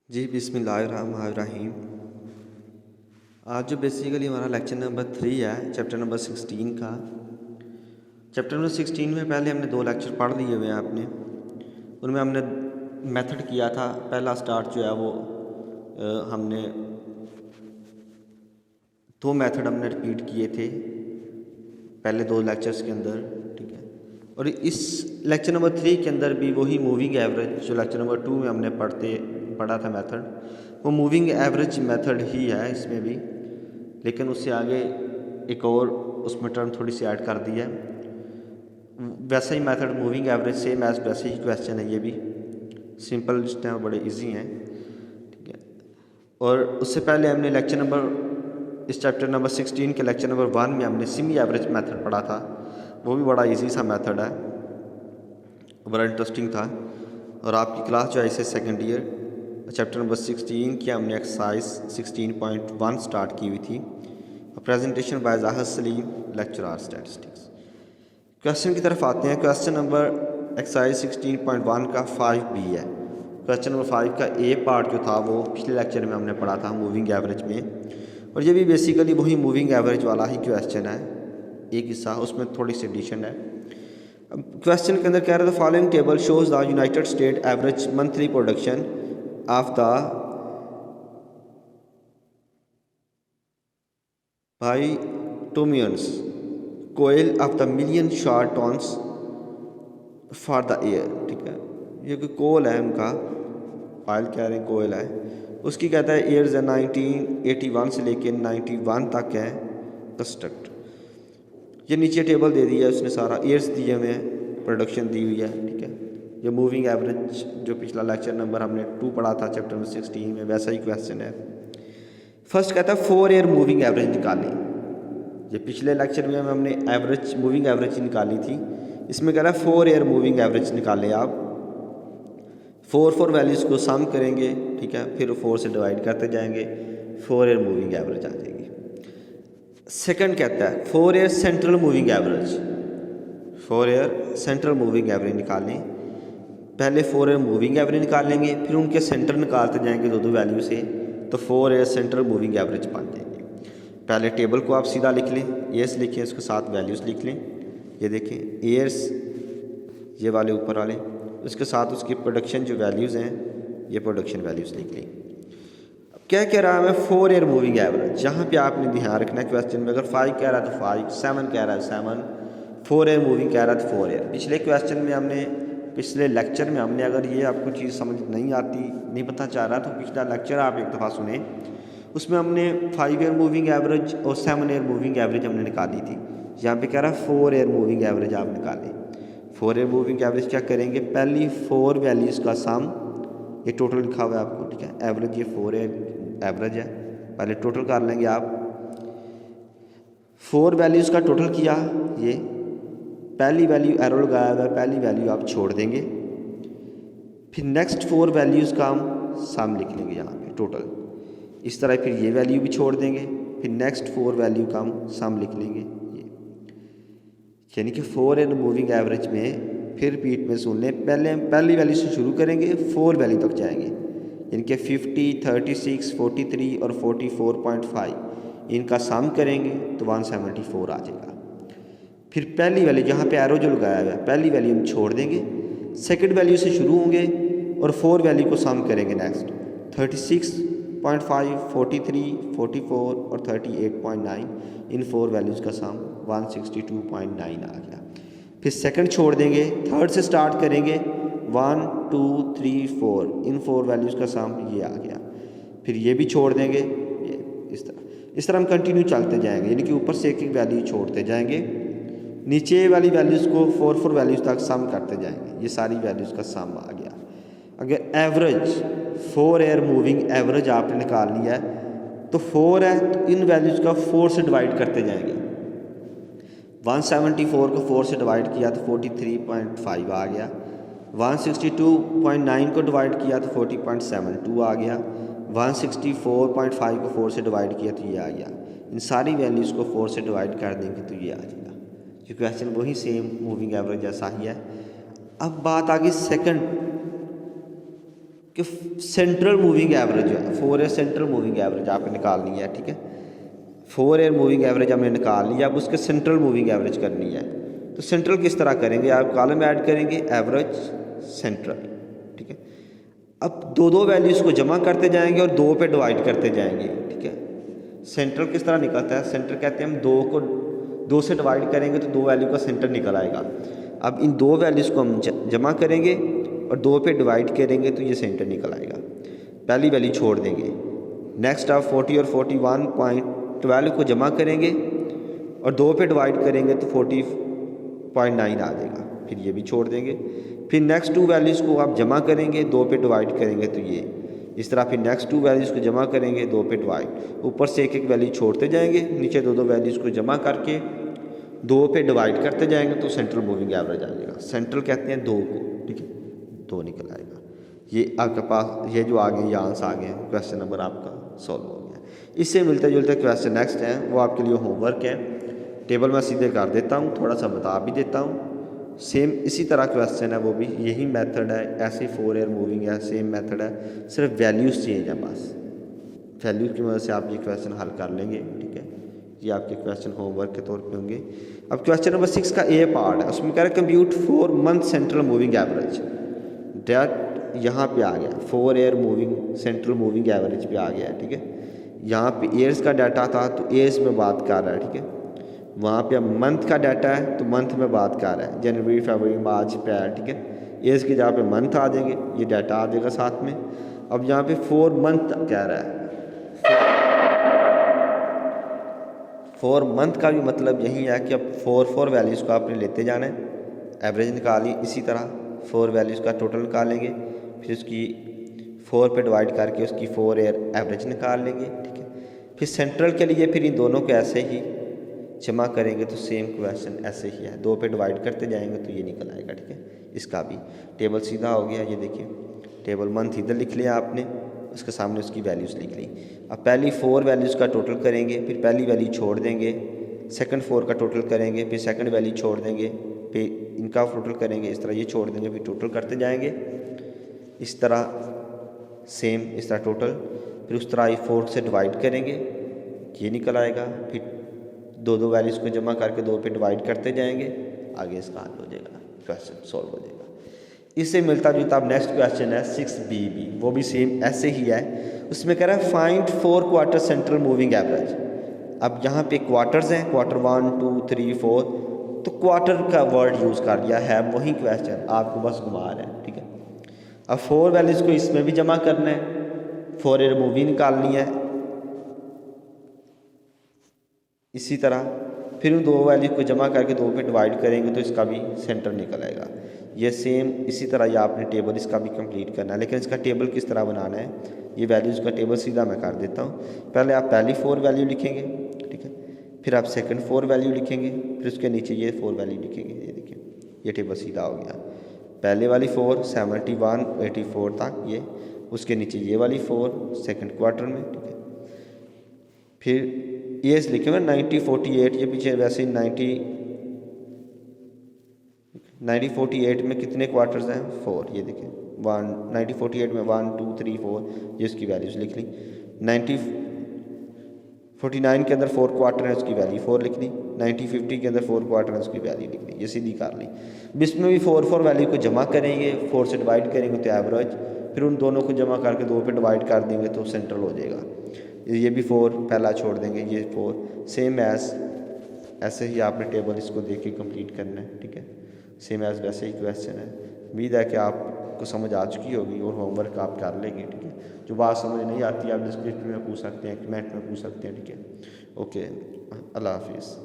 जी बिस्मिल्लाहिर्रहमानिर्रहीम। आज जो बेसिकली हमारा लेक्चर नंबर 3 है चैप्टर नंबर 16 का। चैप्टर नंबर 16 में पहले हमने 2 लेक्चर पढ़ लिए हुए हैं आपने। उनमें हमने मेथड किया था। पहला स्टार्ट जो है वो हमने 2 मेथड हमने रिपीट किए थे पहले 2 लेक्चर्स के अंदर, ठीक है। और इस लेक्चर नंबर 3 के अंदर भी वही मूविंग एवरेज जो लेक्चर नंबर 2 में हमने पढ़ा था मेथड, वो मूविंग एवरेज मेथड ही है इसमें भी, लेकिन उससे आगे एक और उसमें टर्म थोड़ी सी ऐड कर दी है। वैसा ही method moving average same as वैसे ही क्वेश्चन है, ये भी सिंपल जितने हैं बड़े इजी हैं, ठीक है। और उससे पहले हमने लेक्चर नंबर इस चैप्टर नंबर 16 के लेक्चर नंबर 1 में हमने सेमी एवरेज मेथड पढ़ा था। वो भी बड़ा इजी सा मेथड है, बड़ा इंटरेस्टिंग था। और आपकी क्लास जो है इसे सेकेंड ईयर चैप्टर नंबर 16 की हमने एक्सरसाइज 16.1 स्टार्ट की हुई थी। प्रेजेंटेशन बाय ज़ाहिर सलीम, लेक्चरर स्टैटिस्टिक्स। क्वेश्चन की तरफ आते हैं। क्वेश्चन नंबर एक्सरसाइज 16.1 का 5B है। क्वेश्चन नंबर 5 का ए पार्ट जो था वो पिछले लेक्चर में हमने पढ़ा था मूविंग एवरेज में, और ये भी बेसिकली वही मूविंग एवरेज वाला ही क्वेश्चन है। एक हिस्सा उसमें थोड़ी सी एडिशन है। अब क्वेश्चन के अंदर कह रहा था following table shows the United State average monthly production of the bituminous coal of the million short tons for the year, ठीक है। ये कोई कोयल है उनका, फाइल कह रहे हैं कोयल है, उसकी कहता है ईयर्स है 1981 से लेके 91 तक है कंस्ट्रक्ट। ये नीचे टेबल दे दिया है उसने, सारा ईयर्स दिए हुए हैं, प्रोडक्शन दी हुई है, ठीक है। ये मूविंग एवरेज जो पिछला लेक्चर नंबर हमने 2 पढ़ा था चैप्टर नंबर 16 में, वैसा ही क्वेश्चन है। फर्स्ट कहता है 4 ईयर मूविंग एवरेज निकालें। ये पिछले लेक्चर में हमने एवरेज मूविंग एवरेज निकाली थी, इसमें कह रहा है 4 ईयर मूविंग एवरेज निकालें आप। 4 वैल्यूज़ को सम करेंगे, ठीक है, फिर 4 से डिवाइड करते जाएंगे, 4 ईयर मूविंग एवरेज आ जाएगी। सेकंड कहता है 4 year central moving average, 4 year central moving average निकालें। पहले 4 ईयर मूविंग एवरेज निकालेंगे, फिर उनके सेंटर निकालते जाएंगे दो वैल्यू से, तो 4 ईयर सेंट्रल मूविंग एवरेज बन जाएंगे। पहले टेबल को आप सीधा लिख लें, ईयर्स लिखें, उसके साथ वैल्यूज़ लिख लें। ये देखें ईयर्स ये वाले ऊपर वाले, उसके साथ उसकी प्रोडक्शन जो वैल्यूज़ हैं ये प्रोडक्शन वैल्यूज़ लिख लें। अब क्या कह रहा है हमें 4 ईयर मूविंग एवरेज, जहाँ पे आपने ध्यान रखना है क्वेश्चन में, अगर 5 कह रहा है तो 5, 7 कह रहा है 7, 4 ईयर मूविंग कह रहा है तो 4 ईयर। पिछले क्वेश्चन में हमने, पिछले लेक्चर में हमने, अगर ये आपको चीज़ समझ नहीं आती, नहीं पता चल रहा, तो पिछला लेक्चर आप एक दफ़ा सुने, उसमें हमने 5 ईयर मूविंग एवरेज और 7 ईयर मूविंग एवरेज हमने निकाली थी। यहाँ पे कह रहा है 4 ईयर मूविंग एवरेज आप निकालें। 4 ईयर मूविंग एवरेज क्या करेंगे, पहली 4 वैल्यूज़ का सम, ये टोटल लिखा हुआ है आपको, ठीक है। एवरेज ये 4 ईयर एवरेज है, पहले टोटल कर लेंगे आप। 4 वैल्यूज़ का टोटल किया, ये पहली वैल्यू एरो लगाया हुआ है, पहली वैल्यू आप छोड़ देंगे, फिर नेक्स्ट 4 वैल्यूज़ का हम सम लिख लेंगे यहाँ पे टोटल। इस तरह फिर ये वैल्यू भी छोड़ देंगे, फिर नेक्स्ट 4 वैल्यू का हम सम लिख लेंगे ये, यानी कि 4 ईयर मूविंग एवरेज में, फिर रिपीट में सुन लें, पहले हम पहली वैल्यू से शुरू करेंगे, 4 वैल्यू तक जाएंगे, यानी कि 50, 36, 43 और 44.5, इनका सम करेंगे तो 174 आ जाएगा। फिर पहली वैल्यू जहाँ पे एरो जो लगाया हुआ है, पहली वैल्यू हम छोड़ देंगे, सेकंड वैल्यू से शुरू होंगे और 4 वैल्यू को सम करेंगे नेक्स्ट, 36.5, 43, 44 और 38.9, इन 4 वैल्यूज़ का सम 162.9 आ गया। फिर सेकंड छोड़ देंगे, थर्ड से स्टार्ट करेंगे, 1, 2, 3, 4, इन 4 वैल्यूज़ का सम ये आ गया। फिर ये भी छोड़ देंगे, ये इस तरह हम कंटिन्यू चलते जाएंगे, यानी कि ऊपर से एक एक वैल्यू छोड़ते जाएंगे, नीचे वाली वैल्यूज़ को 4 वैल्यूज़ तक सम करते जाएंगे, ये सारी वैल्यूज़ का सम आ गया। अगर एवरेज 4 ईयर मूविंग एवरेज आपने निकाल लिया है, तो 4 है तो इन वैल्यूज़ का 4 से डिवाइड करते जाएंगे। 174 को 4 से डिवाइड किया तो 43.5 आ गया, 162.9 को डिवाइड किया तो 40.72 आ गया, 164.5 को 4 से डिवाइड किया तो ये आ गया। इन सारी वैल्यूज़ को 4 से डिवाइड कर देंगे तो ये आ जाएगा। ये क्वेश्चन वही सेम मूविंग एवरेज जैसा ही है। अब बात आ गई सेकंड कि सेंट्रल मूविंग एवरेज जो है 4 ईयर सेंट्रल मूविंग एवरेज आपने निकालनी है, ठीक है। 4 ईयर मूविंग एवरेज हमने निकाल ली, अब उसके सेंट्रल मूविंग एवरेज करनी है। तो सेंट्रल किस तरह करेंगे, आप कॉलम ऐड करेंगे एवरेज सेंट्रल, ठीक है। अब दो दो वैल्यूज़ को जमा करते जाएंगे और 2 पे डिवाइड करते जाएंगे, ठीक है। सेंट्रल किस तरह निकलता है, सेंटर कहते हैं हम 2 को 2 से डिवाइड करेंगे तो 2 वैल्यू का सेंटर निकल आएगा। अब इन 2 वैल्यूज़ को हम जमा करेंगे और 2 पे डिवाइड करेंगे तो ये सेंटर निकल आएगा। पहली वैल्यू छोड़ देंगे। नेक्स्ट आप 40 और 41.12 को जमा करेंगे और 2 पे डिवाइड करेंगे तो 40.9 आ जाएगा, फिर ये भी छोड़ देंगे। फिर नेक्स्ट 2 वैल्यूज़ को आप जमा करेंगे, 2 पे डिवाइड करेंगे तो ये इस तरह। फिर नेक्स्ट 2 वैल्यूज़ को जमा करेंगे, 2 पे डिवाइड, ऊपर से एक एक वैल्यू छोड़ते जाएंगे, नीचे 2 वैल्यूज़ को जमा करके 2 पे डिवाइड करते जाएंगे तो सेंट्रल मूविंग एवरेज आ जाएगा। सेंट्रल कहते हैं 2 को, ठीक है, 2 निकल आएगा। ये आपके पास ये जो आगे ये आंसर आ गए, क्वेश्चन नंबर आपका सॉल्व हो गया। इससे मिलते जुलते क्वेश्चन नेक्स्ट है, वो आपके लिए होमवर्क है। टेबल मैं सीधे कर देता हूँ, थोड़ा सा बता भी देता हूँ। सेम इसी तरह क्वेश्चन है, वो भी यही मेथड है, ऐसे 4 ईयर मूविंग है, सेम मेथड है, सिर्फ वैल्यूज़ चेंज है बस। वैल्यू की मदद से आप ये क्वेश्चन हल कर लेंगे, ठीक है। ये आपके क्वेश्चन होमवर्क के तौर पे होंगे। अब क्वेश्चन नंबर 6 का ए पार्ट है, उसमें कह रहे हैं compute 4 month central moving average. Date यहाँ पे आ गया, 4 year moving central moving average पे आ गया है, ठीक है। यहाँ पे ईयर्स का डाटा था तो ईयर्स में बात कर रहा है, ठीक है। वहाँ पे अब मंथ का डाटा है तो मंथ में बात कर रहा है, जनवरी फरवरी मार्च अप्रैल, ठीक है। ईयर्स की जगह पे मंथ आ जाएंगे, ये डाटा आ जाएगा साथ में। अब यहाँ पे 4 मंथ कह रहा है, 4 मंथ का भी मतलब यही है कि अब 4 वैल्यूज़ को आपने लेते जाना है, एवरेज निकाली। इसी तरह 4 वैल्यूज़ का टोटल निकालेंगे, फिर उसकी 4 पे डिवाइड करके उसकी 4 ईयर एवरेज निकाल लेंगे, ठीक है। फिर सेंट्रल के लिए फिर इन दोनों को ऐसे ही जमा करेंगे तो सेम क्वेश्चन ऐसे ही है, 2 पे डिवाइड करते जाएंगे तो ये निकल आएगा, ठीक है। इसका भी टेबल सीधा हो गया, ये देखिए टेबल मंथ इधर लिख लिया आपने, उसके सामने उसकी वैल्यूज़ लिख ली। अब पहली 4 वैल्यूज़ का टोटल करेंगे, फिर पहली वैल्यू छोड़ देंगे, सेकंड 4 का टोटल करेंगे, फिर सेकंड वैल्यू छोड़ देंगे, फिर इनका टोटल करेंगे, इस तरह ये छोड़ देंगे, फिर टोटल करते जाएंगे इस तरह सेम, इस तरह टोटल। फिर उस तरह 4 से डिवाइड करेंगे, ये निकल आएगा। फिर 2 वैल्यूज़ को जमा करके 2 पे डिवाइड करते जाएंगे, आगे इसका हल हो जाएगा, क्वेश्चन सॉल्व हो जाएगा। इससे मिलता जुलता अब नेक्स्ट क्वेश्चन है 6B भी, वो भी सेम ऐसे ही है। उसमें कह रहा है find 4 quarter central moving average. अब यहाँ पे क्वार्टर्स हैं, क्वार्टर 1 2 3 4, तो क्वार्टर का वर्ड यूज़ कर लिया है, वही क्वेश्चन आपको बस घुमा रहा है, ठीक है। अब 4 वैल्यूज़ को इसमें भी जमा करना है, 4 ईयर मूविंग निकालनी है इसी तरह। फिर उन 2 वैल्यू को जमा करके 2 पे डिवाइड करेंगे तो इसका भी सेंटर निकल आएगा। ये सेम इसी तरह ये आपने टेबल इसका भी कंप्लीट करना है, लेकिन इसका टेबल किस तरह बनाना है, ये वैल्यूज़ का टेबल सीधा मैं कर देता हूँ। पहले आप पहली 4 वैल्यू लिखेंगे, ठीक है, फिर आप सेकंड 4 वैल्यू लिखेंगे, फिर उसके नीचे ये 4 वैल्यू लिखेंगे। ये देखिए ये टेबल सीधा हो गया। पहले वाली 4 71 84 तक ये, उसके नीचे ये वाली 4 सेकंड क्वार्टर में, ठीक है। फिर ये लिखे हुए 90 48, ये पीछे वैसे ही 90 48 में कितने क्वार्टर्स हैं 4, ये देखें 90 48 में 1 2 3 4, ये उसकी वैल्यूज़ लिख ली। 90 49 के अंदर 4 क्वार्टर है, उसकी वैल्यू 4 लिख ली। 90 50 के अंदर 4 क्वार्टर है, उसकी वैल्यू लिख ली, ये सीधी कर ली। इसमें भी 4 वैल्यू को जमा करेंगे, 4 से डिवाइड करेंगे तो एवरेज, फिर उन दोनों को जमा करके 2 पे डिवाइड कर देंगे तो सेंट्रल हो जाएगा। ये भी 4 पहला छोड़ देंगे, ये 4 सेम एज ऐसे ही आपने टेबल इसको देख के कंप्लीट करना है, ठीक है। सेम एज वैसे ही क्वेश्चन है। उम्मीद है कि आपको समझ आ चुकी होगी और होमवर्क आप कर लेंगे, ठीक है। जो बात समझ नहीं आती आप डिस्क्रिप्शन में पूछ सकते हैं, कमेंट में पूछ सकते हैं, ठीक है। ओके, अल्लाह हाफिज़।